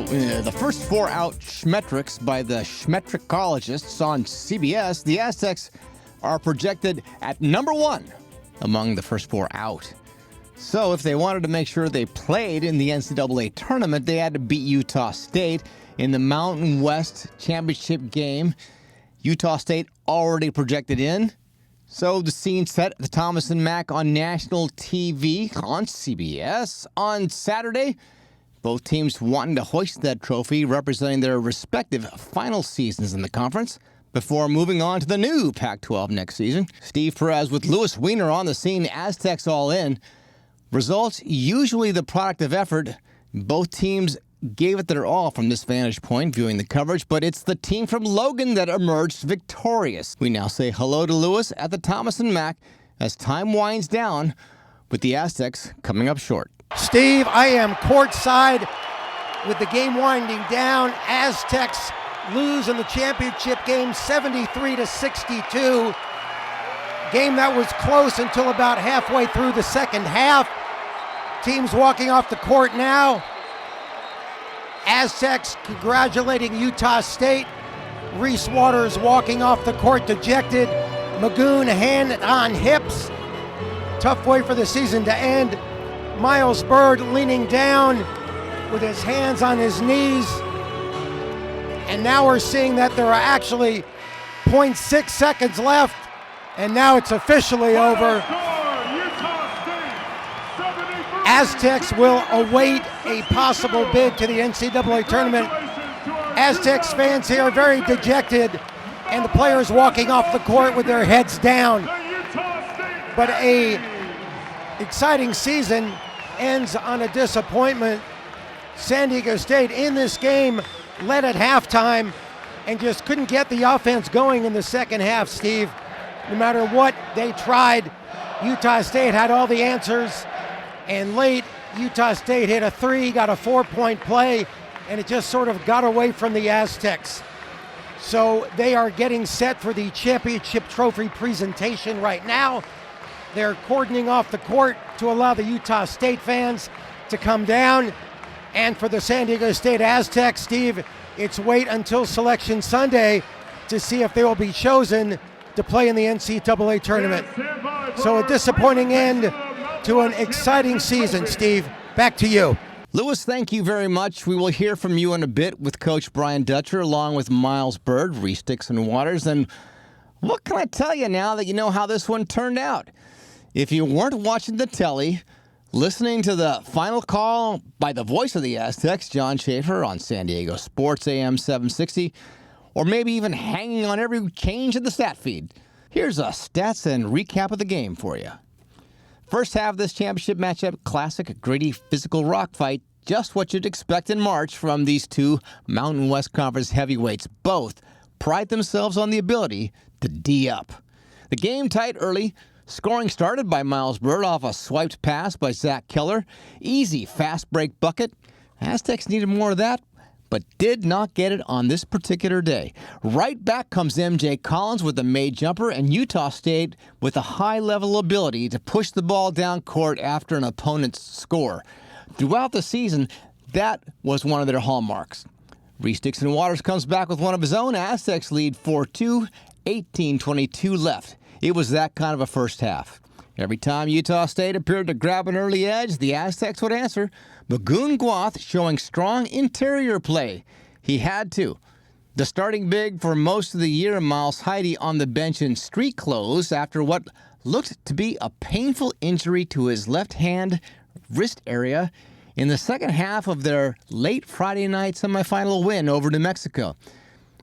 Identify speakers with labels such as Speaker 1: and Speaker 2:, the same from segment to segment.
Speaker 1: The first four out Schmetrics by the Schmetricologists on CBS, the Aztecs are projected at number one among the first four out. So if they wanted to make sure they played in the NCAA Tournament, they had to beat Utah State in the Mountain West Championship game. Utah State already projected in. So the scene set at the Thomas and Mack on national TV on CBS on Saturday. Both teams wanting to hoist that trophy, representing their respective final seasons in the conference, before moving on to the new Pac-12 next season. Steve Perez with Louis Weiner on the scene, Aztecs all in. Results usually the product of effort. Both teams gave it their all from this vantage point, viewing the coverage, but it's the team from Logan that emerged victorious. We now say hello to Louis at the Thomas and Mack as time winds down, with the Aztecs coming up short.
Speaker 2: Steve, I am courtside with the game winding down. Aztecs lose in the championship game 73-62. Game that was close until about halfway through the second half. Teams walking off the court now. Aztecs congratulating Utah State. Reese Waters walking off the court dejected. Magoon hand on hips. Tough way for the season to end. Miles Byrd leaning down with his hands on his knees. And now we're seeing that there are actually 0.6 seconds left. And now it's officially over. Aztecs will await a possible bid to the NCAA Tournament. Aztecs fans here are very dejected, and the players walking off the court with their heads down. But a exciting season ends on a disappointment. San Diego State in this game led at halftime and just couldn't get the offense going in the second half, Steve. No matter what they tried, Utah State had all the answers. And late, Utah State hit a three, got a 4-point play, and it just sort of got away from the Aztecs. So they are getting set for the championship trophy presentation right now. They're cordoning off the court to allow the Utah State fans to come down. And for the San Diego State Aztecs, Steve, it's wait until Selection Sunday to see if they will be chosen to play in the NCAA Tournament. So a disappointing end to an exciting season, Steve. Back to you.
Speaker 1: Louis, thank you very much. We will hear from you in a bit with Coach Brian Dutcher, along with Miles Byrd, Reese, Dixon-Waters. And what can I tell you now that you know how this one turned out? If you weren't watching the telly, listening to the final call by the voice of the Aztecs, John Schaefer, on San Diego Sports AM 760, or maybe even hanging on every change in the stat feed, here's a stats and recap of the game for you. First half of this championship matchup, classic, gritty, physical rock fight, just what you'd expect in March from these two Mountain West Conference heavyweights. Both pride themselves on the ability to D up. The game tight early. Scoring started by Miles Byrd off a swiped pass by Zach Keller. Easy fast break bucket. Aztecs needed more of that, but did not get it on this particular day. Right back comes MJ Collins with a made jumper, and Utah State with a high-level ability to push the ball down court after an opponent's score. Throughout the season, that was one of their hallmarks. Reese Dixon-Waters comes back with one of his own. Aztecs lead 4-2, 18:22 left. It was that kind of a first half. Every time Utah State appeared to grab an early edge, the Aztecs would answer. Magoon Gwath showing strong interior play. He had to. The starting big for most of the year, Miles Heide, on the bench in street clothes after what looked to be a painful injury to his left hand wrist area in the second half of their late Friday night semifinal win over New Mexico.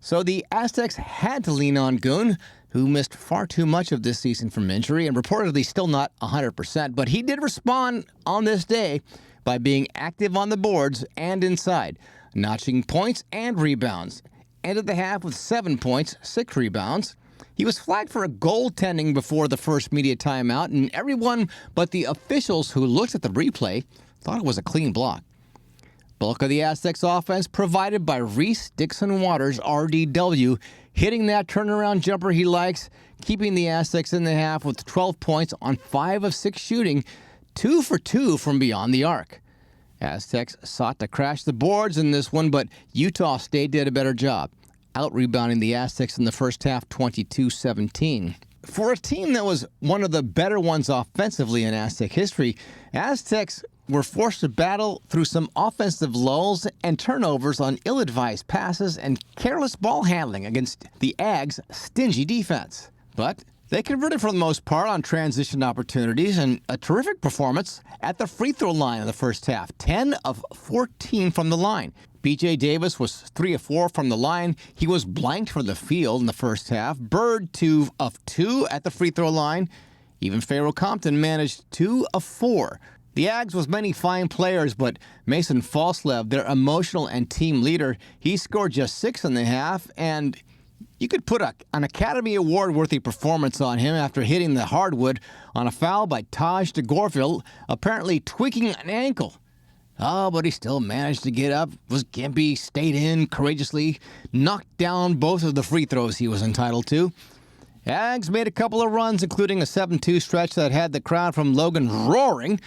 Speaker 1: So the Aztecs had to lean on Goon, who missed far too much of this season from injury and reportedly still not 100%. But he did respond on this day by being active on the boards and inside, notching points and rebounds. Ended the half with 7 points, 6 rebounds. He was flagged for a goaltending before the first media timeout, and everyone but the officials who looked at the replay thought it was a clean block. Bulk of the Aztecs offense provided by Reese Dixon-Waters, RDW, hitting that turnaround jumper he likes, keeping the Aztecs in the half with 12 points on 5 of 6 shooting, 2 for 2 from beyond the arc. Aztecs sought to crash the boards in this one, but Utah State did a better job, out-rebounding the Aztecs in the first half 22-17. For a team that was one of the better ones offensively in Aztec history, Aztecs were forced to battle through some offensive lulls and turnovers on ill-advised passes and careless ball handling against the Ags' stingy defense. But they converted for the most part on transition opportunities and a terrific performance at the free throw line in the first half, 10 of 14 from the line. B.J. Davis was 3 of 4 from the line. He was blanked from the field in the first half. Byrd, 2 of 2 at the free throw line. Even Pharaoh Compton managed 2 of 4. The Ags was many fine players, but Mason Falslev, their emotional and team leader, he scored just 6 in the half, and you could put an Academy Award-worthy performance on him after hitting the hardwood on a foul by Taj DeGorville, apparently tweaking an ankle. Oh, but he still managed to get up, was gimpy, stayed in courageously, knocked down both of the free throws he was entitled to. Ags made a couple of runs, including a 7-2 stretch that had the crowd from Logan roaring.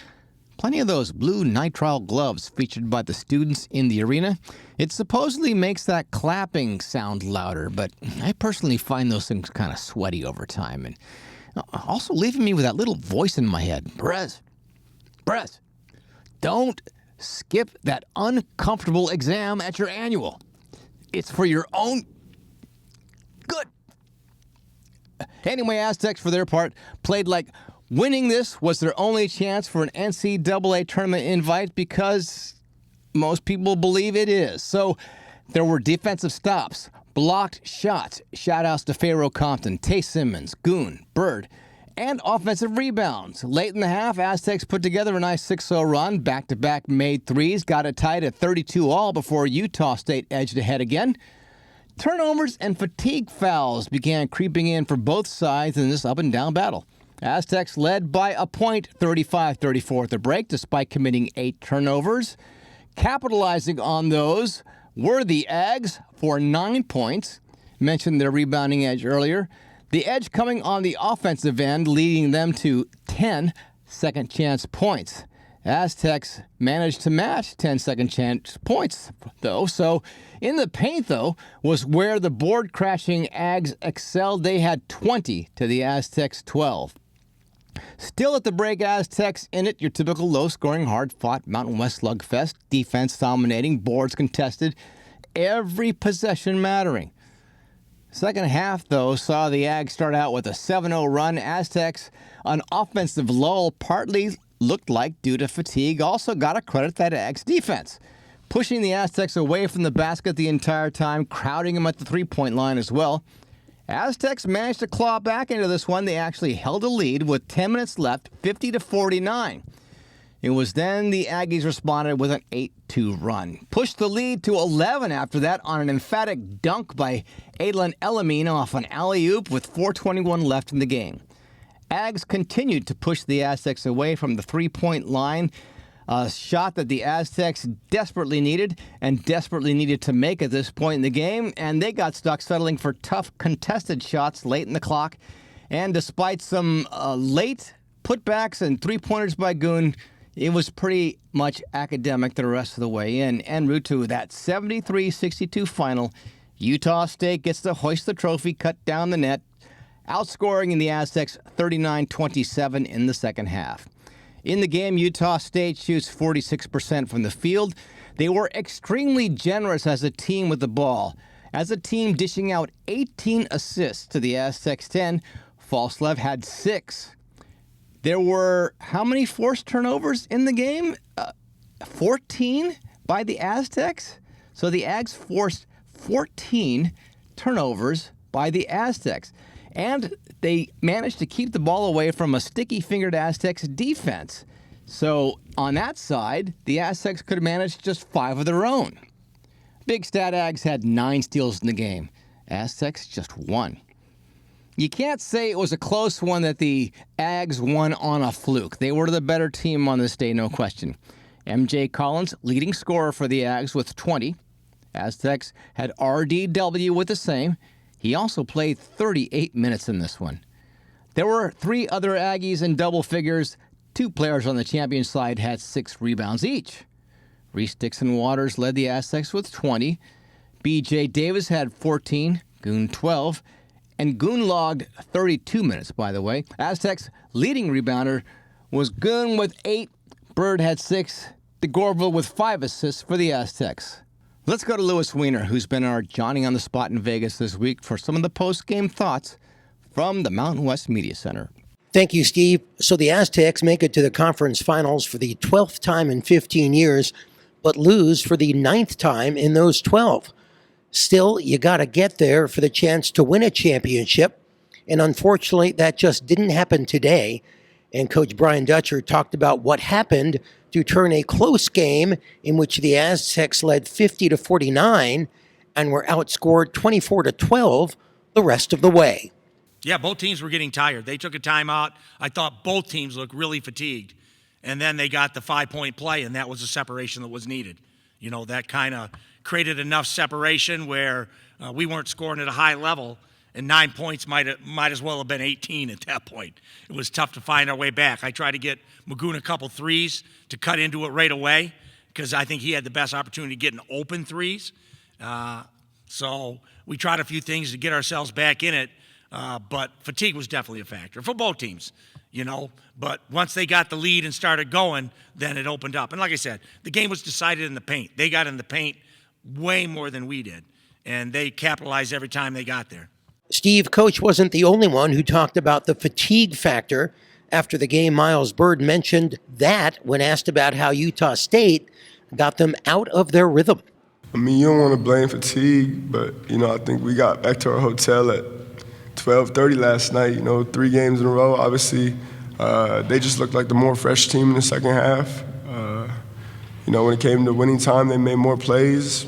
Speaker 1: Plenty of those blue nitrile gloves featured by the students in the arena. It supposedly makes that clapping sound louder, but I personally find those things kind of sweaty over time. And also leaving me with that little voice in my head. Perez, don't skip that uncomfortable exam at your annual. It's for your own good. Anyway, Aztecs, for their part, played like winning this was their only chance for an NCAA tournament invite because most people believe it is. So there were defensive stops, blocked shots, shout-outs to Pharaoh Compton, Tay Simmons, Goon, Byrd, and offensive rebounds. Late in the half, Aztecs put together a nice 6-0 run, back-to-back made threes, got it tied at 32-all before Utah State edged ahead again. Turnovers and fatigue fouls began creeping in for both sides in this up-and-down battle. Aztecs led by a point, 35-34 at the break, despite committing 8 turnovers. Capitalizing on those were the Ags for 9 points. Mentioned their rebounding edge earlier. The edge coming on the offensive end, leading them to 10 second-chance points. Aztecs managed to match 10 second-chance points, though. So in the paint, though, was where the board-crashing Ags excelled. They had 20 to the Aztecs' 12. Still at the break, Aztecs in it, your typical low-scoring, hard-fought Mountain West slugfest, defense dominating, boards contested, every possession mattering. Second half, though, saw the Ags start out with a 7-0 run. Aztecs, an offensive lull, partly looked like due to fatigue, also got to credit that Ags defense, pushing the Aztecs away from the basket the entire time, crowding them at the three-point line as well. Aztecs managed to claw back into this one. They actually held a lead with 10 minutes left, 50-49. It was then the Aggies responded with an 8-2 run. Pushed the lead to 11 after that on an emphatic dunk by Adlan Elamine off an alley-oop with 4:21 left in the game. Ags continued to push the Aztecs away from the three-point line, a shot that the Aztecs desperately needed to make at this point in the game, and they got stuck settling for tough contested shots late in the clock. And despite some late putbacks and three-pointers by Goon, it was pretty much academic the rest of the way in. En route to that 73-62 final, Utah State gets to hoist the trophy, cut down the net, outscoring the Aztecs 39-27 in the second half. In the game, Utah State shoots 46% from the field. They were extremely generous as a team with the ball. As a team dishing out 18 assists to the Aztecs 10, Falslev had 6. There were how many forced turnovers in the game? 14 by the Aztecs. So the Ags forced 14 turnovers by the Aztecs. And they managed to keep the ball away from a sticky-fingered Aztecs defense. So on that side, the Aztecs could have managed just 5 of their own. Big Stat Ags had 9 steals in the game. Aztecs just 1. You can't say it was a close one that the Ags won on a fluke. They were the better team on this day, no question. M.J. Collins, leading scorer for the Ags with 20. Aztecs had RDW with the same. He also played 38 minutes in this one. There were 3 other Aggies in double figures. 2 players on the champion side had 6 rebounds each. Reese Dixon-Waters led the Aztecs with 20. B.J. Davis had 14, Goon 12, and Goon logged 32 minutes, by the way. Aztecs' leading rebounder was Goon with 8, Byrd had 6, DeGorville with 5 assists for the Aztecs. Let's go to Louis Weiner, who's been our Johnny on the spot in Vegas this week for some of the post-game thoughts from the Mountain West Media Center.
Speaker 2: Thank you, Steve. So the Aztecs make it to the conference finals for the 12th time in 15 years, but lose for the 9th time in those 12. Still, you got to get there for the chance to win a championship, and unfortunately, that just didn't happen today. And Coach Brian Dutcher talked about what happened to turn a close game in which the Aztecs led 50-49 and were outscored 24-12 the rest of the way.
Speaker 3: Yeah, both teams were getting tired. They took a timeout. I thought both teams looked really fatigued. And then they got the 5-point play, and that was the separation that was needed. You know, that kind of created enough separation where we weren't scoring at a high level, and 9 points might as well have been 18 at that point. It was tough to find our way back. I tried to get Magoon a couple threes to cut into it right away because I think he had the best opportunity getting open threes. So we tried a few things to get ourselves back in it, but fatigue was definitely a factor for both teams, you know. But once they got the lead and started going, then it opened up. And like I said, the game was decided in the paint. They got in the paint way more than we did, and they capitalized every time they got there.
Speaker 2: Steve, Coach wasn't the only one who talked about the fatigue factor. After the game, Miles Byrd mentioned that when asked about how Utah State got them out of their rhythm.
Speaker 4: I mean, you don't want to blame fatigue, but, you know, I think we got back to our hotel at 12:30 last night, you know, 3 games in a row. Obviously, they just looked like the more fresh team in the second half. You know, when it came to winning time, they made more plays,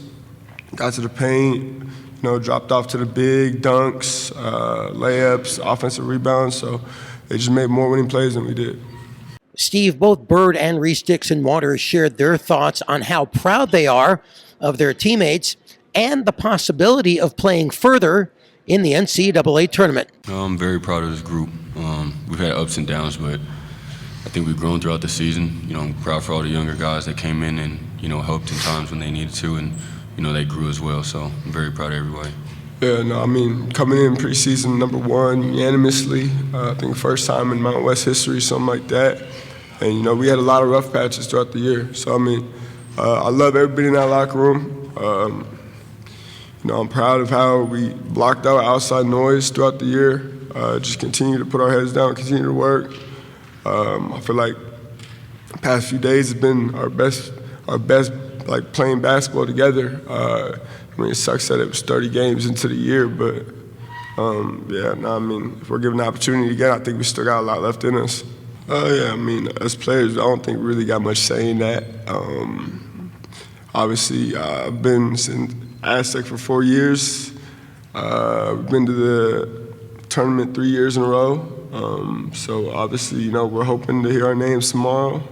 Speaker 4: got to the paint, you know, dropped off to the big dunks, layups, offensive rebounds. So they just made more winning plays than we did.
Speaker 2: Steve, both Byrd and Reese Dixon-Waters shared their thoughts on how proud they are of their teammates and the possibility of playing further in the NCAA tournament.
Speaker 5: I'm very proud of this group. We've had ups and downs, but I think we've grown throughout the season. You know, I'm proud for all the younger guys that came in and, you know, helped in times when they needed to, and, you know, they grew as well. So I'm very proud of everybody.
Speaker 4: Yeah, no, I mean, coming in preseason #1 unanimously, I think first time in Mountain West history, something like that. And, you know, we had a lot of rough patches throughout the year. So, I mean, I love everybody in that locker room. You know, I'm proud of how we blocked out outside noise throughout the year. Just continue to put our heads down, continue to work. I feel like the past few days has been our best, like, playing basketball together. I mean, it sucks that it was 30 games into the year, but yeah, no, I mean, if we're given the opportunity again, I think we still got a lot left in us. Yeah, I mean, as players, I don't think we really got much say in that. Obviously, I've been in Aztec for 4 years. We've been to the tournament 3 years in a row. So obviously, you know, we're hoping to hear our names tomorrow.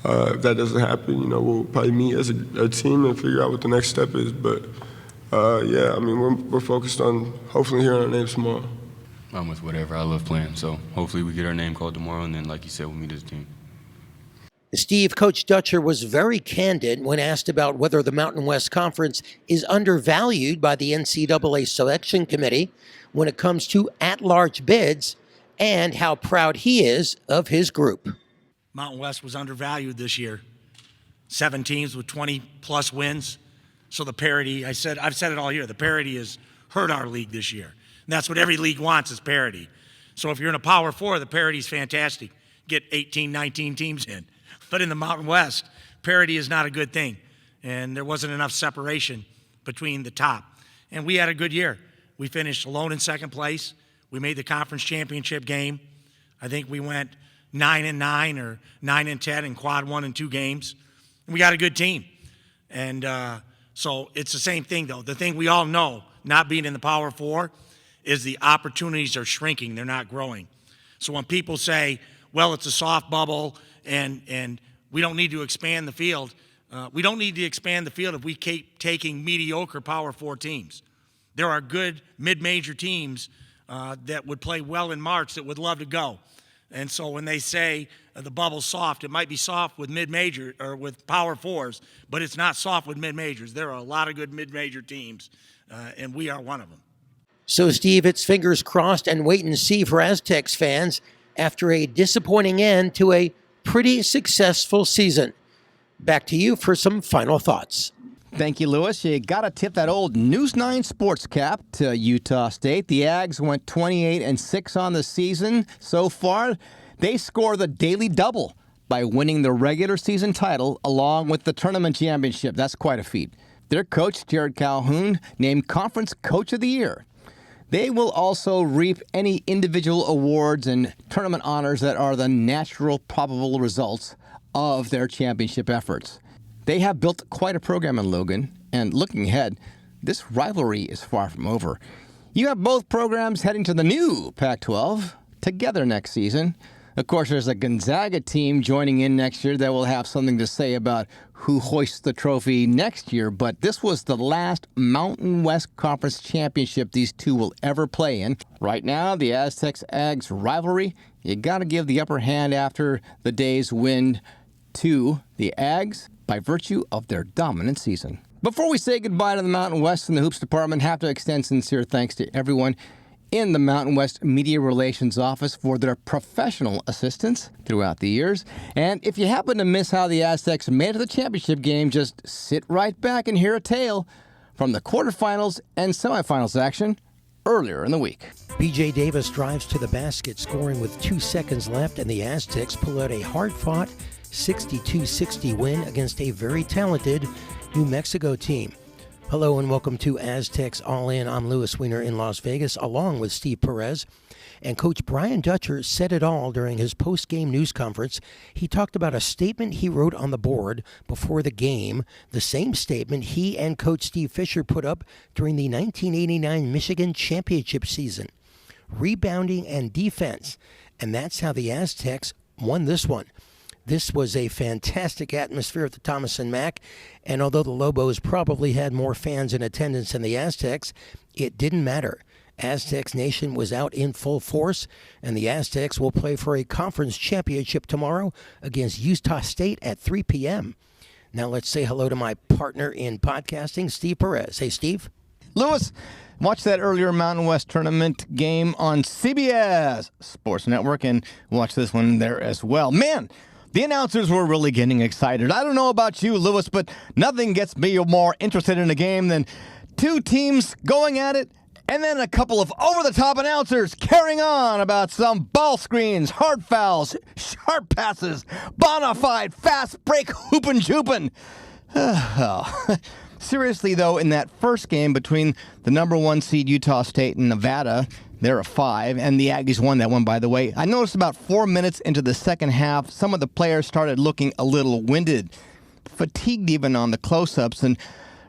Speaker 4: If that doesn't happen, you know, we'll probably meet as a team and figure out what the next step is. But yeah, I mean, we're focused on hopefully hearing our names tomorrow.
Speaker 5: I'm with whatever. I love playing. So hopefully we get our name called tomorrow, and then, like you said, we'll meet as a team.
Speaker 2: Steve, Coach Dutcher was very candid when asked about whether the Mountain West Conference is undervalued by the NCAA Selection Committee when it comes to at-large bids, and how proud he is of his group.
Speaker 3: Mountain West was undervalued this year. 7 teams with 20-plus wins. So the parity, I've said it all year, the parity has hurt our league this year. And that's what every league wants, is parity. So if you're in a Power 4, the parity is fantastic. Get 18, 19 teams in. But in the Mountain West, parity is not a good thing. And there wasn't enough separation between the top. And we had a good year. We finished alone in second place. We made the conference championship game. I think we went 9-9 or 9-10 in quad 1 and 2 games. And we got a good team. And so it's the same thing, though. The thing we all know, not being in the Power 4, is the opportunities are shrinking. They're not growing. So when people say, well, it's a soft bubble and we don't need to expand the field, we don't need to expand the field if we keep taking mediocre Power 4 teams. There are good mid-major teams that would play well in March that would love to go. And so when they say the bubble's soft. It might be soft with mid-major or with Power Fours, but it's not soft with mid-majors. There are a lot of good mid-major teams, and we are one of them.
Speaker 2: So, Steve, it's fingers crossed and wait and see for Aztecs fans after a disappointing end to a pretty successful season. Back to you for some final thoughts.
Speaker 1: Thank you, Lewis. You got to tip that old News 9 sports cap to Utah State. The Ags went 28-6 on the season so far. They score the daily double by winning the regular season title along with the tournament championship. That's quite a feat. Their coach, Jared Calhoun, named Conference Coach of the Year. They will also reap any individual awards and tournament honors that are the natural, probable results of their championship efforts. They have built quite a program in Logan, and looking ahead, this rivalry is far from over. You have both programs heading to the new Pac-12 together next season. Of course, there's a Gonzaga team joining in next year that will have something to say about who hoists the trophy next year, but this was the last Mountain West Conference championship these two will ever play in. Right now, the Aztecs-Ags rivalry, you got to give the upper hand after the day's win to the Ags by virtue of their dominant season. Before we say goodbye to the Mountain West and the Hoops Department, have to extend sincere thanks to everyone in the Mountain West Media Relations Office for their professional assistance throughout the years. And if you happen to miss how the Aztecs made it to the championship game, just sit right back and hear a tale from the quarterfinals and semifinals action earlier in the week.
Speaker 2: B.J. Davis drives to the basket, scoring with 2 seconds left, and the Aztecs pull out a hard-fought 62-60 win against a very talented New Mexico team. Hello and welcome to Aztecs All In. I'm Louis Weiner in Las Vegas, along with Steve Perez. And Coach Brian Dutcher said it all during his post-game news conference. He talked about a statement he wrote on the board before the game, the same statement he and Coach Steve Fisher put up during the 1989 Michigan Championship season. Rebounding and defense. And that's how the Aztecs won this one. This was a fantastic atmosphere at the Thomas and Mack, and although the Lobos probably had more fans in attendance than the Aztecs, it didn't matter. Aztecs Nation was out in full force, and the Aztecs will play for a conference championship tomorrow against Utah State at 3 p.m. Now let's say hello to my partner in podcasting, Steve Perez. Hey, Steve.
Speaker 1: Lewis, watch that earlier Mountain West tournament game on CBS Sports Network, and watch this one there as well. Man, the announcers were really getting excited. I don't know about you, Lewis, but nothing gets me more interested in a game than two teams going at it and then a couple of over-the-top announcers carrying on about some ball screens, hard fouls, sharp passes, bona fide fast break hoopin' joopin'. Seriously, though, in that first game between the number 1 seed Utah State and Nevada, they're a 5, and the Aggies won that one, by the way. I noticed about 4 minutes into the second half, some of the players started looking a little winded, fatigued even on the close-ups, and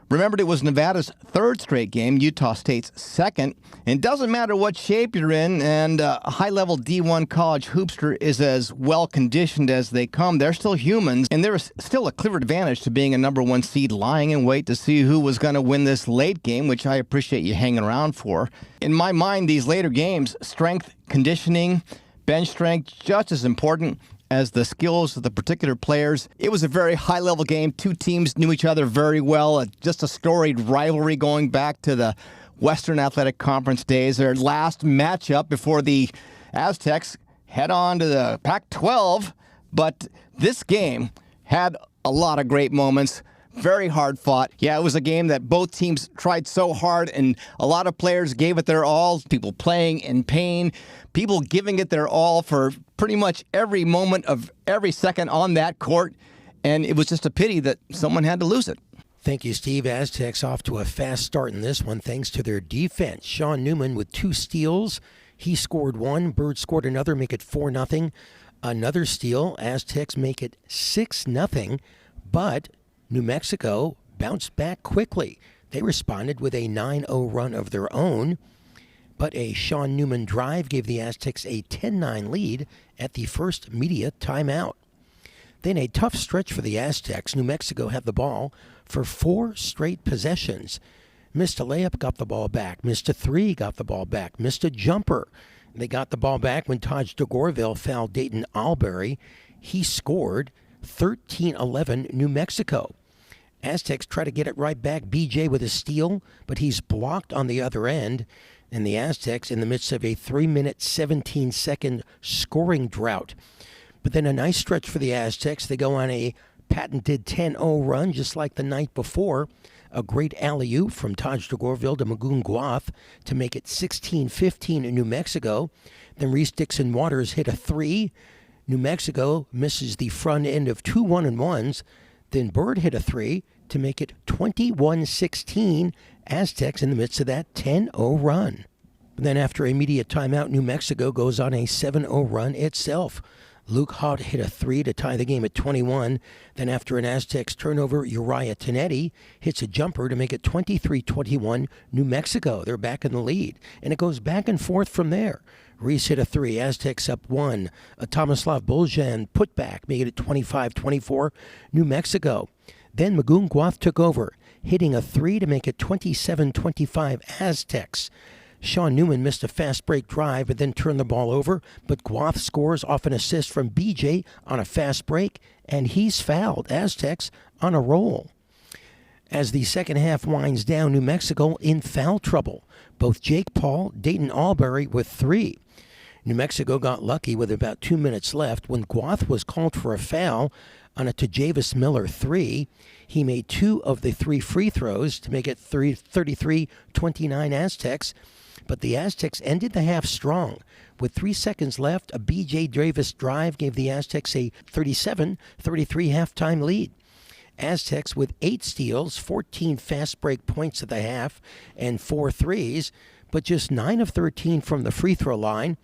Speaker 1: remembered it was Nevada's 3rd straight game, Utah State's 2nd. And it doesn't matter what shape you're in, and a high-level D1 college hoopster is as well-conditioned as they come. They're still humans, and there is still a clear advantage to being a number 1 seed lying in wait to see who was going to win this late game, which I appreciate you hanging around for. In my mind, these later games, strength, conditioning, bench strength, just as important as the skills of the particular players. It was a very high-level game. Two teams knew each other very well. Just a storied rivalry going back to the Western Athletic Conference days. Their last matchup before the Aztecs head on to the Pac-12. But this game had a lot of great moments. Very hard fought. Yeah, it was a game that both teams tried so hard, and a lot of players gave it their all. People playing in pain, people giving it their all for pretty much every moment of every second on that court. And it was just a pity that someone had to lose it.
Speaker 2: Thank you, Steve. Aztecs off to a fast start in this one thanks to their defense. Sean Newman with 2 steals. He scored 1. Byrd scored another, make it 4-0. Another steal. Aztecs make it 6-0. But New Mexico bounced back quickly. They responded with a 9-0 run of their own. But a Sean Newman drive gave the Aztecs a 10-9 lead at the first media timeout. Then a tough stretch for the Aztecs. New Mexico had the ball for 4 straight possessions. Missed a layup, got the ball back. Missed a 3, got the ball back. Missed a jumper. They got the ball back when Taj DeGorville fouled Dayton Albury. He scored 13-11 New Mexico. Aztecs try to get it right back. BJ with a steal, but he's blocked on the other end. And the Aztecs in the midst of a 3-minute, 17-second scoring drought. But then a nice stretch for the Aztecs. They go on a patented 10-0 run, just like the night before. A great alley-oop from Taj DeGorville to Magoon Guath to make it 16-15 in New Mexico. Then Reese Dixon-Waters hit a 3. New Mexico misses the front end of 2 1-and-1s. Then Byrd hit a 3 to make it 21-16. Aztecs in the midst of that 10-0 run. Then after a media timeout, New Mexico goes on a 7-0 run itself. Luke Hott hit a 3 to tie the game at 21. Then after an Aztecs turnover, Uriah Tonetti hits a jumper to make it 23-21 New Mexico. They're back in the lead. And it goes back and forth from there. Reese hit a 3. Aztecs up 1. A Tomislav Boljan putback, making it 25-24 New Mexico. Then Magoon Guath took over, hitting a 3 to make it 27-25 Aztecs. Sean Newman missed a fast break drive but then turned the ball over, but Guath scores off an assist from BJ on a fast break, and he's fouled. Aztecs on a roll. As the second half winds down, New Mexico in foul trouble. Both Jake Paul, Dayton Albury with 3. New Mexico got lucky with about 2 minutes left when Guath was called for a foul on a Tajavis Miller 3. He made 2 of the 3 free throws to make it 33-29 Aztecs. But the Aztecs ended the half strong. With 3 seconds left, a B.J. Davis drive gave the Aztecs a 37-33 halftime lead. Aztecs with 8 steals, 14 fast break points at the half, and 4 threes, but just 9 of 13 from the free throw line,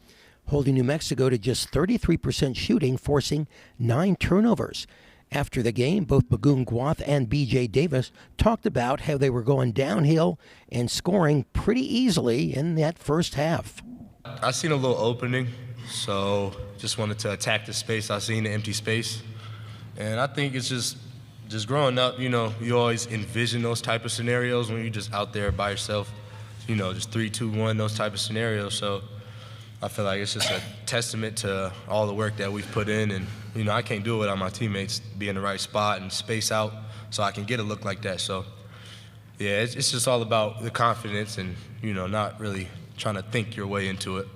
Speaker 2: holding New Mexico to just 33% shooting, forcing 9 turnovers. After the game, both Magoon Guath and B.J. Davis talked about how they were going downhill and scoring pretty easily in that first half.
Speaker 6: I seen a little opening, so just wanted to attack the space. I seen the empty space, and I think it's just growing up, you know, you always envision those type of scenarios when you're just out there by yourself, you know, just 3, 2, 1, those type of scenarios. So I feel like it's just a testament to all the work that we've put in, and you know, I can't do it without my teammates be in the right spot and space out so I can get a look like that. So yeah, it's just all about the confidence and, you know, not really trying to think your way into it.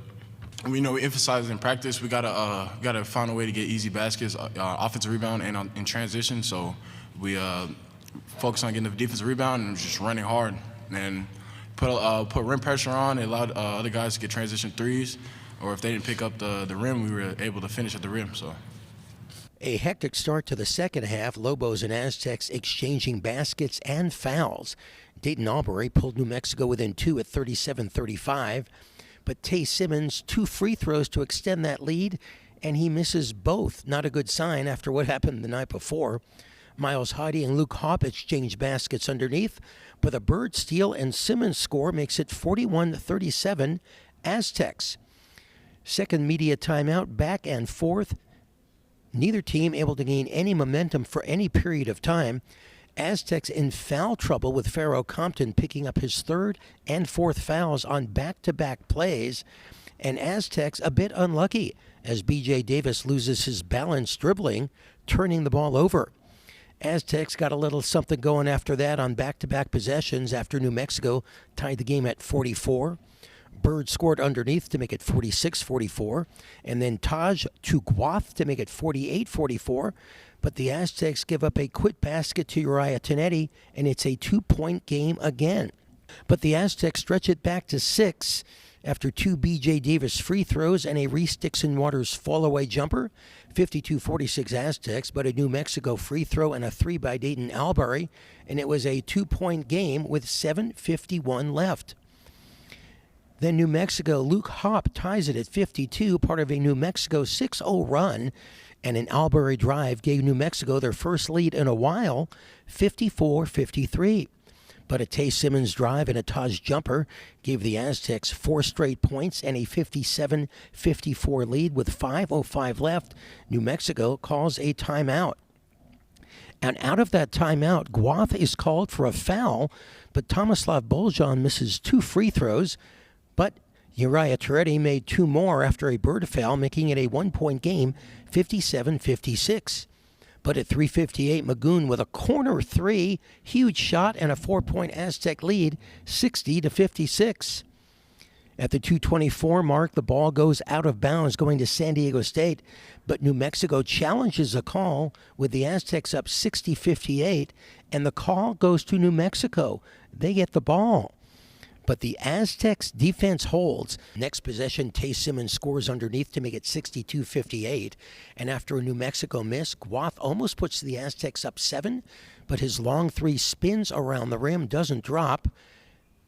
Speaker 7: We know we emphasize in practice. We gotta find a way to get easy baskets, offensive rebound, and in transition. So we focus on getting the defensive rebound and just running hard and put rim pressure on. It allowed other guys to get transition threes, or if they didn't pick up the rim, we were able to finish at the rim. So.
Speaker 2: A hectic start to the second half. Lobos and Aztecs exchanging baskets and fouls. Dayton Albury pulled New Mexico within 2 at 37-35. But Tay Simmons, 2 free throws to extend that lead, and he misses both. Not a good sign after what happened the night before. Miles Heide and Luke Hopp exchange baskets underneath, but a Byrd steal and Simmons score makes it 41-37 Aztecs. Second media timeout, back and forth. Neither team able to gain any momentum for any period of time. Aztecs in foul trouble with Pharaoh Compton picking up his 3rd and 4th fouls on back-to-back plays. And Aztecs a bit unlucky as B.J. Davis loses his balance dribbling, turning the ball over. Aztecs got a little something going after that on back-to-back possessions after New Mexico tied the game at 44. Byrd scored underneath to make it 46-44, and then Taj to Guath to make it 48-44. But the Aztecs give up a quick basket to Uriah Tonetti, and it's a 2-point game again. But the Aztecs stretch it back to 6 after 2 B.J. Davis free throws and a Reese Dixon-Waters fall-away jumper. 52-46 Aztecs, but a New Mexico free throw and a 3 by Dayton Albury, and it was a 2-point game with 7:51 left. Then New Mexico, Luke Hopp ties it at 52, part of a New Mexico 6-0 run, and an Albury drive gave New Mexico their first lead in a while, 54-53. But a Tay Simmons drive and a Taj jumper gave the Aztecs 4 straight points and a 57-54 lead with 5:05 left. New Mexico calls a timeout. And out of that timeout, Guath is called for a foul, but Tomislav Boljan misses 2 free throws. But Uriah Toretti made 2 more after a Byrd foul, making it a 1-point game, 57-56. But at 3:58, Magoon with a corner 3, huge shot, and a 4-point Aztec lead, 60-56. At the 2:24 mark, the ball goes out of bounds going to San Diego State, but New Mexico challenges a call with the Aztecs up 60-58, and the call goes to New Mexico. They get the ball. But the Aztecs defense holds. Next possession, Tay Simmons scores underneath to make it 62-58. And after a New Mexico miss, Guath almost puts the Aztecs up 7, but his long 3 spins around the rim, doesn't drop.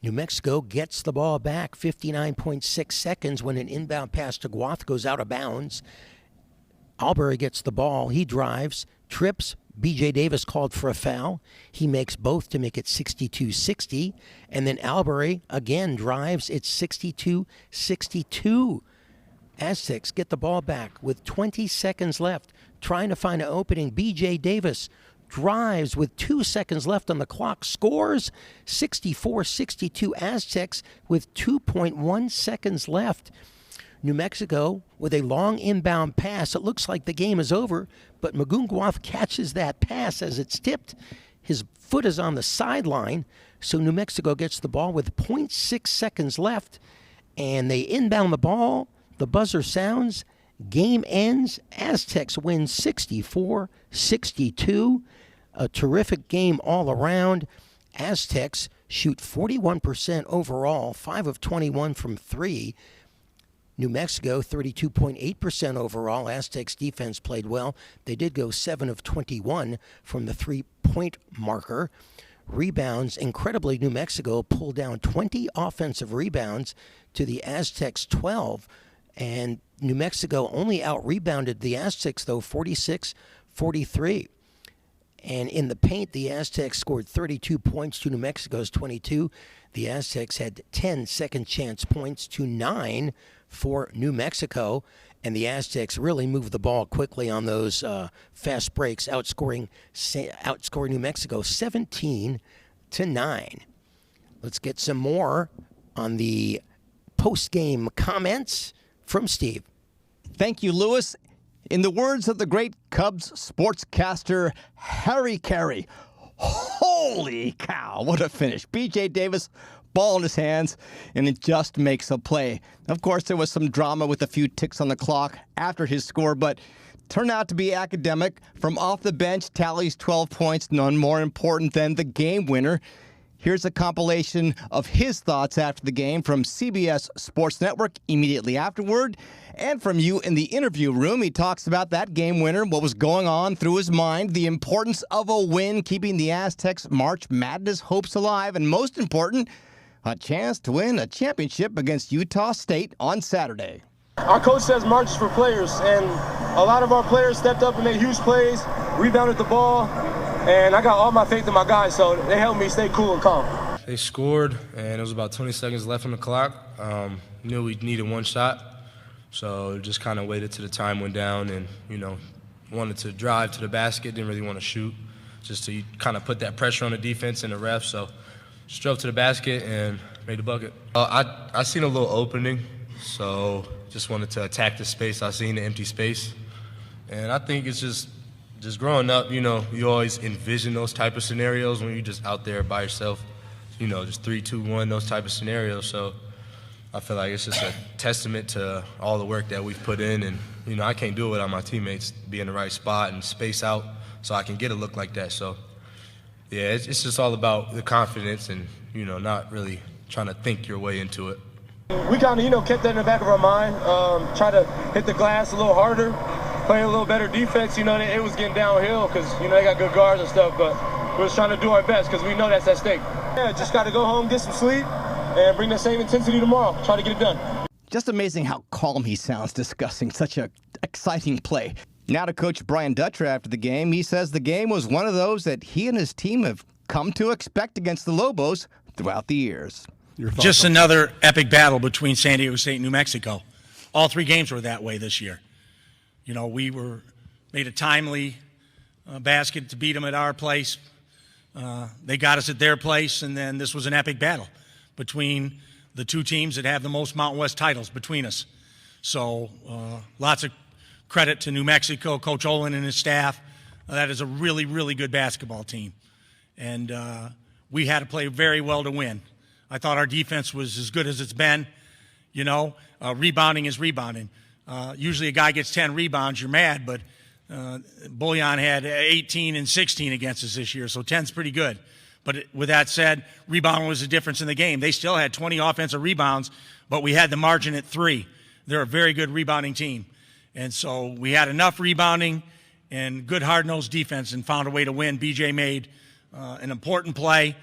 Speaker 2: New Mexico gets the ball back 59.6 seconds when an inbound pass to Guath goes out of bounds. Albury gets the ball. He drives, trips. B.J. Davis called for a foul. He makes both to make it 62-60. And then Albury again drives. It's 62-62. Aztecs get the ball back with 20 seconds left, trying to find an opening. B.J. Davis drives with 2 seconds left on the clock, scores 64-62 Aztecs with 2.1 seconds left. New Mexico with a long inbound pass. It looks like the game is over, but Magoon Guath catches that pass as it's tipped. His foot is on the sideline, so New Mexico gets the ball with 0.6 seconds left, and they inbound the ball. The buzzer sounds. Game ends. Aztecs win 64-62. A terrific game all around. Aztecs shoot 41% overall, 5 of 21 from 3. New Mexico, 32.8% overall. Aztecs defense played well. They did go 7 of 21 from the 3-point marker. Rebounds, incredibly, New Mexico pulled down 20 offensive rebounds to the Aztecs 12. And New Mexico only out-rebounded the Aztecs, though, 46-43. And in the paint, the Aztecs scored 32 points to New Mexico's 22. The Aztecs had 10 second-chance points to 9 for New Mexico. And the Aztecs really moved the ball quickly on those fast breaks, outscoring New Mexico 17-9. Let's get some more on the post-game comments from Steve.
Speaker 1: Thank you, Lewis. In the words of the great Cubs sportscaster Harry Carey, holy cow, what a finish. B.J. Davis, ball in his hands, and it just makes a play. Of course, there was some drama with a few ticks on the clock after his score, but turned out to be academic. From off the bench, tallies 12 points, none more important than the game winner. Here's a compilation of his thoughts after the game from CBS Sports Network immediately afterward. And from you in the interview room, he talks about that game winner, what was going on through his mind, the importance of a win, keeping the Aztecs' March Madness hopes alive, and most important, a chance to win a championship against Utah State on Saturday.
Speaker 8: Our coach says March is for players, and a lot of our players stepped up and made huge plays, rebounded the ball, and I got all my faith in my guys, so they helped me stay cool and calm.
Speaker 6: They scored, and it was about 20 seconds left on the clock. Knew we needed one shot, so just kind of waited till the time went down and, wanted to drive to the basket, didn't really want to shoot, just to kind of put that pressure on the defense and the refs. So just drove to the basket and made the bucket. I seen a little opening, so just wanted to attack the space. I seen the empty space, and I think it's just growing up, you always envision those type of scenarios when you're just out there by yourself, just 3, 2, 1, those type of scenarios. So I feel like it's just a testament to all the work that we've put in. And, I can't do it without my teammates, be in the right spot and space out so I can get a look like that. So, yeah, it's just all about the confidence and, not really trying to think your way into it.
Speaker 8: We kind of, kept that in the back of our mind, try to hit the glass a little harder, play a little better defense. It was getting downhill because, they got good guards and stuff, but we're just trying to do our best because we know that's at stake. Yeah, just got to go home, get some sleep, and bring the same intensity tomorrow. Try to get it done.
Speaker 1: Just amazing how calm he sounds discussing such an exciting play. Now to Coach Brian Dutcher after the game. He says the game was one of those that he and his team have come to expect against the Lobos throughout the years.
Speaker 3: Just another epic battle between San Diego State and New Mexico. All 3 games were that way this year. We made a timely basket to beat them at our place. They got us at their place, and then this was an epic battle between the two teams that have the most Mountain West titles between us. So lots of credit to New Mexico, Coach Olin and his staff. That is a really, really good basketball team. And we had to play very well to win. I thought our defense was as good as it's been. You know, rebounding is rebounding. Usually a guy gets 10 rebounds, you're mad, but Bullion had 18 and 16 against us this year, so 10's pretty good. But with that said, rebounding was the difference in the game. They still had 20 offensive rebounds, but we had the margin at 3. They're a very good rebounding team. And so we had enough rebounding and good hard-nosed defense and found a way to win. BJ made an important play.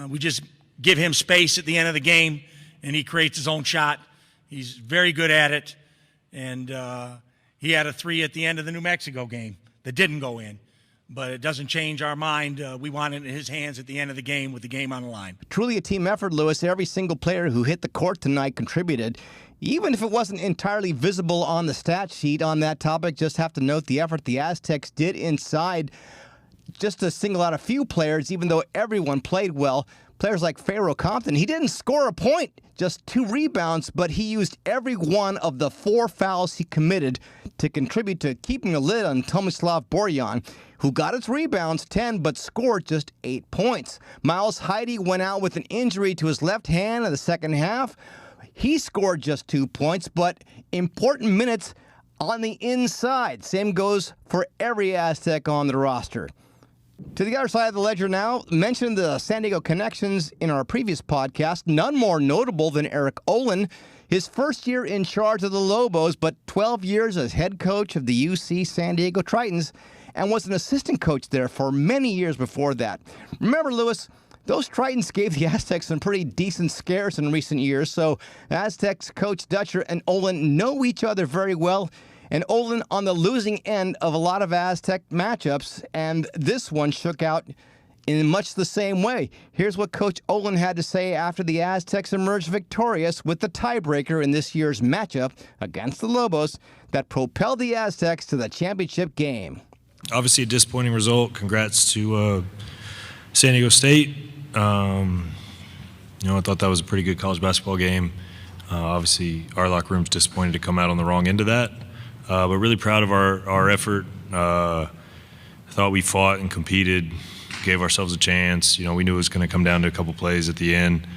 Speaker 3: We just give him space at the end of the game, and he creates his own shot. He's very good at it. And he had a 3 at the end of the New Mexico game that didn't go in. But it doesn't change our mind. We want it in his hands at the end of the game with the game on the line.
Speaker 1: Truly a team effort, Lewis. Every single player who hit the court tonight contributed. Even if it wasn't entirely visible on the stat sheet on that topic, just have to note the effort the Aztecs did inside. Just to single out a few players, even though everyone played well, players like Pharaoh Compton, he didn't score a point, just 2 rebounds, but he used every one of the 4 fouls he committed to contribute to keeping a lid on Tomislav Borjan, who got his rebounds, 10, but scored just 8 points. Miles Heide went out with an injury to his left hand in the second half. He scored just 2 points, but important minutes on the inside. Same goes for every Aztec on the roster. To the other side of the ledger now, mentioned the San Diego connections in our previous podcast. None more notable than Eric Olin. His first year in charge of the Lobos, but 12 years as head coach of the UC San Diego Tritons, and was an assistant coach there for many years before that. Remember, Lewis, those Tritons gave the Aztecs some pretty decent scares in recent years, so Aztecs coach Dutcher and Olin know each other very well. And Olin on the losing end of a lot of Aztec matchups, and this one shook out in much the same way. Here's what Coach Olin had to say after the Aztecs emerged victorious with the tiebreaker in this year's matchup against the Lobos that propelled the Aztecs to the championship game.
Speaker 9: Obviously a disappointing result. Congrats to San Diego State. I thought that was a pretty good college basketball game. Obviously our locker room's disappointed to come out on the wrong end of that. But really proud of our effort. I thought we fought and competed, gave ourselves a chance. We knew it was going to come down to a couple plays at the end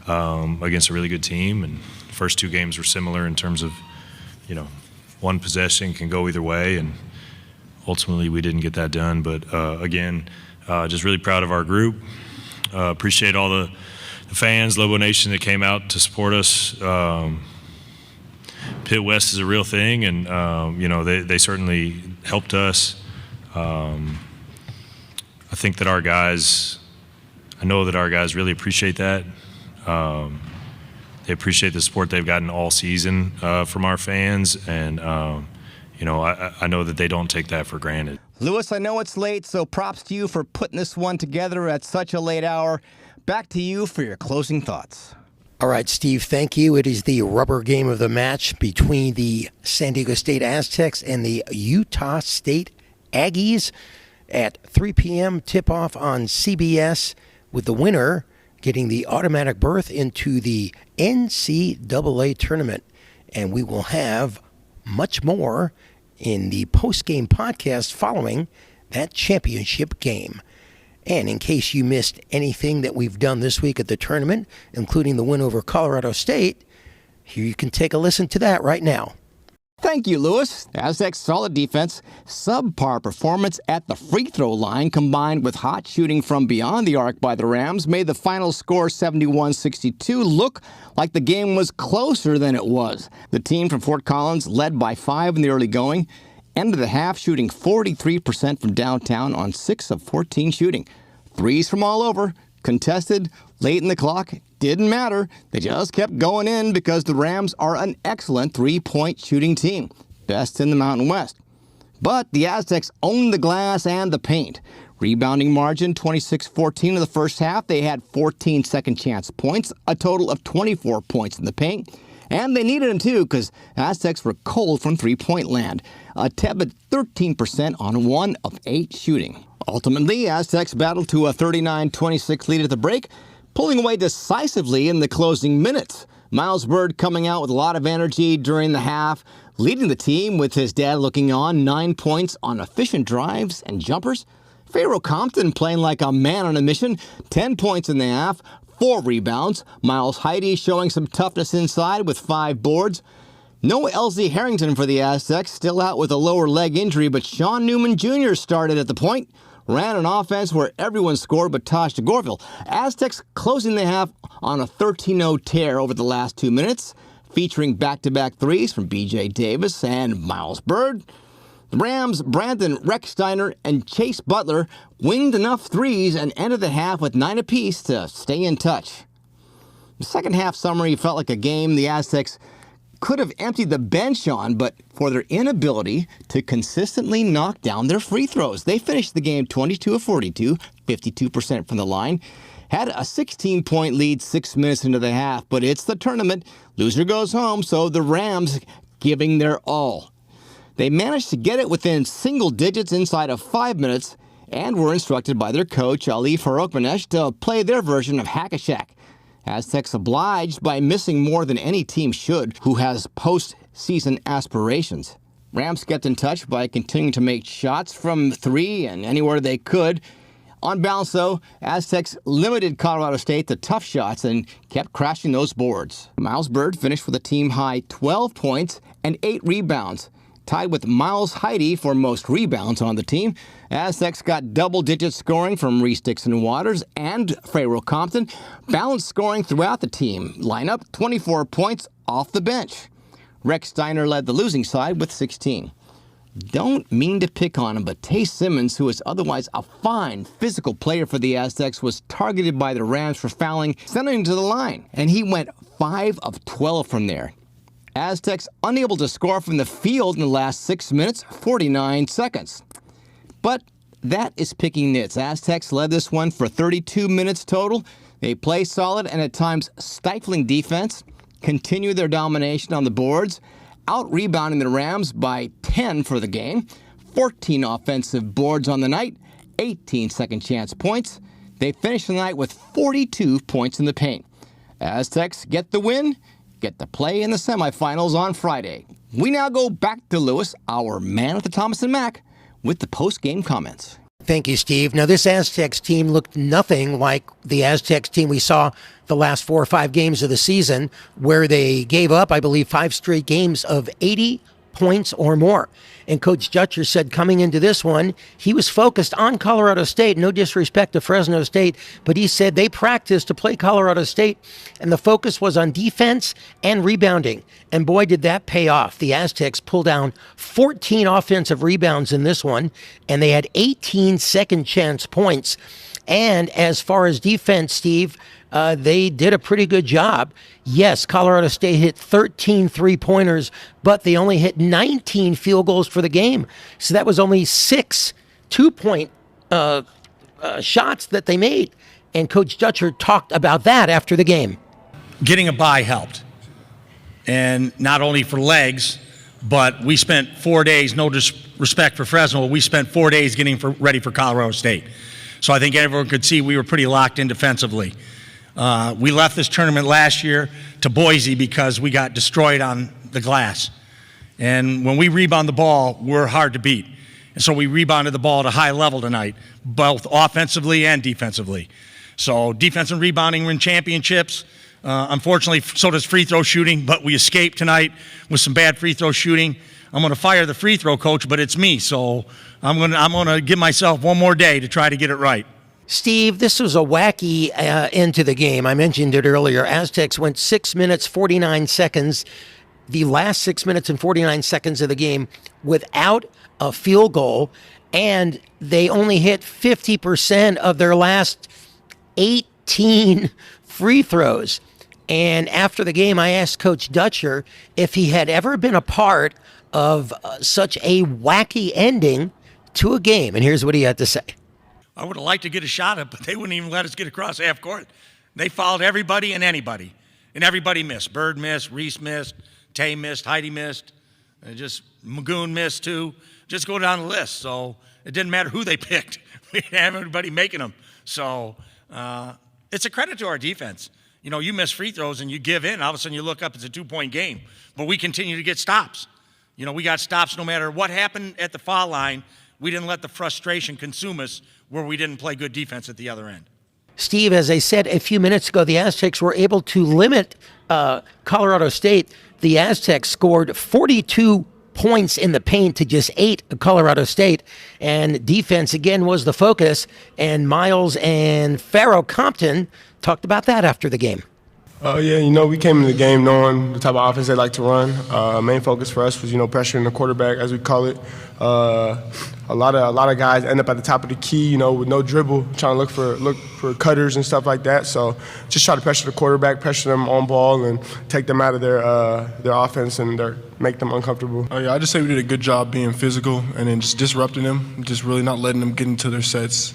Speaker 9: against a really good team. And the first 2 games were similar in terms of, one possession can go either way. And ultimately we didn't get that done. But again, just really proud of our group. Appreciate all the fans, Lobo Nation that came out to support us. Pitt West is a real thing, and they certainly helped us. I think that I know that our guys really appreciate that. They appreciate the support they've gotten all season from our fans, and I know that they don't take that for granted.
Speaker 1: Lewis, I know it's late, so props to you for putting this one together at such a late hour. Back to you for your closing thoughts.
Speaker 2: All right, Steve, thank you. It is the rubber game of the match between the San Diego State Aztecs and the Utah State Aggies at 3 p.m. tip-off on CBS, with the winner getting the automatic berth into the NCAA Tournament. And we will have much more in the post-game podcast following that championship game. And in case you missed anything that we've done this week at the tournament, including the win over Colorado State, here you can take a listen to that right now.
Speaker 1: Thank you, Lewis. Aztecs' solid defense, subpar performance at the free throw line, combined with hot shooting from beyond the arc by the Rams, made the final score 71-62 look like the game was closer than it was. The team from Fort Collins led by 5 in the early going, ended the half shooting 43% from downtown on 6 of 14 shooting. Threes from all over, contested, late in the clock, didn't matter. They just kept going in because the Rams are an excellent three-point shooting team, best in the Mountain West. But the Aztecs owned the glass and the paint. Rebounding margin 26-14 in the first half. They had 14 second chance points, a total of 24 points in the paint. And they needed them too, because Aztecs were cold from three-point land. A tepid 13% on 1 of 8 shooting. Ultimately, Aztecs battled to a 39-26 lead at the break, pulling away decisively in the closing minutes. Miles Byrd coming out with a lot of energy during the half, leading the team with his dad looking on, 9 points on efficient drives and jumpers. Pharaoh Compton playing like a man on a mission, 10 points in the half, 4 rebounds. Miles Heide showing some toughness inside with 5 boards. No LZ Harrington for the Aztecs, still out with a lower leg injury, but Sean Newman Jr. started at the point. Ran an offense where everyone scored but Taj DeGorville. Aztecs closing the half on a 13-0 tear over the last 2 minutes, featuring back-to-back threes from B.J. Davis and Miles Byrd. The Rams, Brandon Recksteiner and Chase Butler winged enough threes and ended the half with 9 apiece to stay in touch. The second half summary felt like a game the Aztecs could have emptied the bench on, but for their inability to consistently knock down their free throws. They finished the game 22 of 42, 52% from the line. Had a 16-point lead 6 minutes into the half, but it's the tournament. Loser goes home, so the Rams giving their all. They managed to get it within single digits inside of 5 minutes and were instructed by their coach, Ali Farokmanesh, to play their version of Hack-a-Shack. Aztecs obliged by missing more than any team should who has postseason aspirations. Rams kept in touch by continuing to make shots from 3 and anywhere they could. On balance, though, Aztecs limited Colorado State to tough shots and kept crashing those boards. Miles Byrd finished with a team-high 12 points and 8 rebounds, tied with Miles Heide for most rebounds on the team. Aztecs got double-digit scoring from Reese, Dixon-Waters and Pharaoh Compton. Balanced scoring throughout the team lineup, 24 points off the bench. Rex Steiner led the losing side with 16. Don't mean to pick on him, but Tay Simmons, who is otherwise a fine physical player for the Aztecs, was targeted by the Rams for fouling, sending him to the line, and he went 5 of 12 from there. Aztecs unable to score from the field in the last 6 minutes, 49 seconds. But that is picking nits. Aztecs led this one for 32 minutes total. They play solid and at times stifling defense, continue their domination on the boards, out-rebounding the Rams by 10 for the game, 14 offensive boards on the night, 18 second-chance points. They finish the night with 42 points in the paint. Aztecs get the win, get to play in the semifinals on Friday. We now go back to Lewis, our man at the Thomas and Mack, with the post-game comments.
Speaker 2: Thank you, Steve. Now, this Aztecs team looked nothing like the Aztecs team we saw the last 4 or 5 games of the season, where they gave up, I believe, 5 straight games of 80 points or more. And Coach Dutcher said coming into this one, he was focused on Colorado State. No disrespect to Fresno State, but he said they practiced to play Colorado State, and the focus was on defense and rebounding. And boy, did that pay off. The Aztecs pulled down 14 offensive rebounds in this one, and they had 18 second chance points. And as far as defense, Steve, they did a pretty good job. Yes, Colorado State hit 13 three-pointers, but they only hit 19 field goals for the game. So that was only 6 two-point shots that they made. And Coach Dutcher talked about that after the game.
Speaker 3: Getting a bye helped. And not only for legs, but we spent 4 days, no disrespect for Fresno, we spent 4 days getting ready for Colorado State. So I think everyone could see we were pretty locked in defensively. We left this tournament last year to Boise because we got destroyed on the glass. And when we rebound the ball, we're hard to beat. And so we rebounded the ball at a high level tonight, both offensively and defensively. So defense and rebounding win championships. Unfortunately, so does free throw shooting, but we escaped tonight with some bad free throw shooting. I'm going to fire the free throw coach, but it's me. So I'm going to give myself one more day to try to get it right.
Speaker 2: Steve, this was a wacky end to the game. I mentioned it earlier. Aztecs went 6 minutes, 49 seconds, the last 6 minutes and 49 seconds of the game without a field goal, and they only hit 50% of their last 18 free throws. And after the game, I asked Coach Dutcher if he had ever been a part of such a wacky ending to a game, and here's what he had to say.
Speaker 3: I would have liked to get a shot at it, but they wouldn't even let us get across half court. They fouled everybody and anybody, and everybody missed. Byrd missed, Reese missed, Tay missed, Heide missed, and just Magoon missed too. Just go down the list. So it didn't matter who they picked. We didn't have everybody making them. So it's a credit to our defense. You know, you miss free throws and you give in. All of a sudden you look up, it's a 2-point game. But we continue to get stops. You know, we got stops no matter what happened at the foul line. We didn't let the frustration consume us where we didn't play good defense at the other end.
Speaker 2: Steve, as I said a few minutes ago, the Aztecs were able to limit Colorado State. The Aztecs scored 42 points in the paint to just 8 of Colorado State. And defense, again, was the focus. And Miles and Farrow Compton talked about that after the game.
Speaker 4: Yeah, you know, we came into the game knowing the type of offense they like to run. Main focus for us was, you know, pressuring the quarterback, as we call it. A lot of guys end up at the top of the key, you know, with no dribble, trying to look for cutters and stuff like that. So just try to pressure the quarterback, pressure them on ball, and take them out of their offense and make them uncomfortable.
Speaker 7: Oh yeah, I just say we did a good job being physical and then just disrupting them, just really not letting them get into their sets.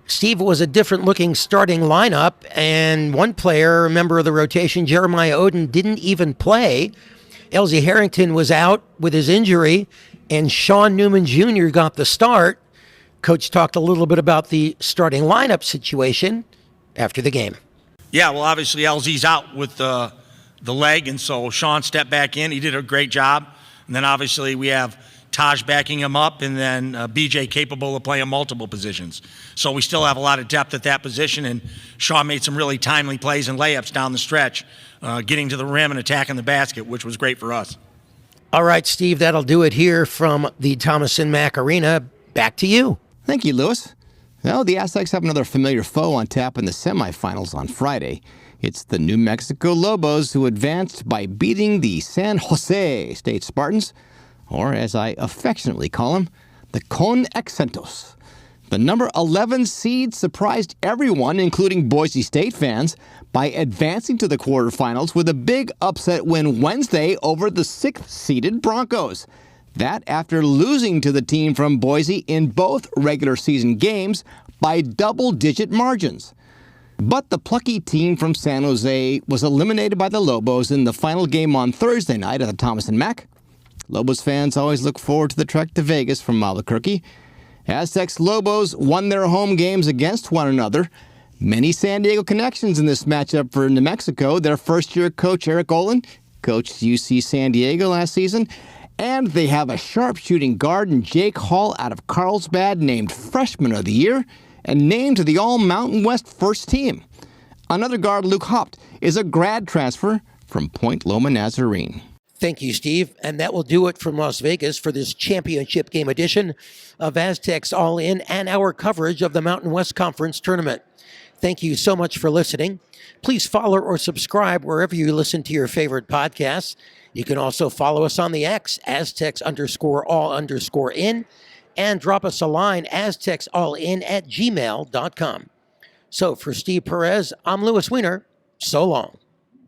Speaker 2: Steve, was a different-looking starting lineup, and one player, a member of the rotation, Jeremiah Oden, didn't even play. Elsie Harrington was out with his injury, and Sean Newman Jr. got the start. Coach talked a little bit about the starting lineup situation after the game.
Speaker 3: Yeah, well, obviously LZ's out with the leg, and so Sean stepped back in. He did a great job. And then obviously we have Taj backing him up, and then BJ capable of playing multiple positions. So we still have a lot of depth at that position, and Sean made some really timely plays and layups down the stretch, getting to the rim and attacking the basket, which was great for us.
Speaker 2: All right, Steve, that'll do it here from the Thomas and Mack Arena. Back to you.
Speaker 1: Thank you, Lewis. Well, the Aztecs have another familiar foe on tap in the semifinals on Friday. It's the New Mexico Lobos, who advanced by beating the San Jose State Spartans, or as I affectionately call them, the Con Exentos. The number 11 seed surprised everyone, including Boise State fans, by advancing to the quarterfinals with a big upset win Wednesday over the 6th-seeded Broncos. That after losing to the team from Boise in both regular season games by double-digit margins. But the plucky team from San Jose was eliminated by the Lobos in the final game on Thursday night at the Thomas and Mack. Lobos fans always look forward to the trek to Vegas from Albuquerque. Aztecs Lobos won their home games against one another. Many San Diego connections in this matchup for New Mexico. Their first-year coach, Eric Olin, coached UC San Diego last season. And they have a sharpshooting guard in Jake Hall out of Carlsbad named Freshman of the Year and named to the All-Mountain West first team. Another guard, Luke Haupt, is a grad transfer from Point Loma Nazarene.
Speaker 2: Thank you, Steve. And that will do it from Las Vegas for this championship game edition of Aztecs All In and our coverage of the Mountain West Conference Tournament. Thank you so much for listening. Please follow or subscribe wherever you listen to your favorite podcasts. You can also follow us on the X, Aztecs_all_in, and drop us a line, aztecsallin@gmail.com. So for Steve Perez, I'm Louis Weiner. So long.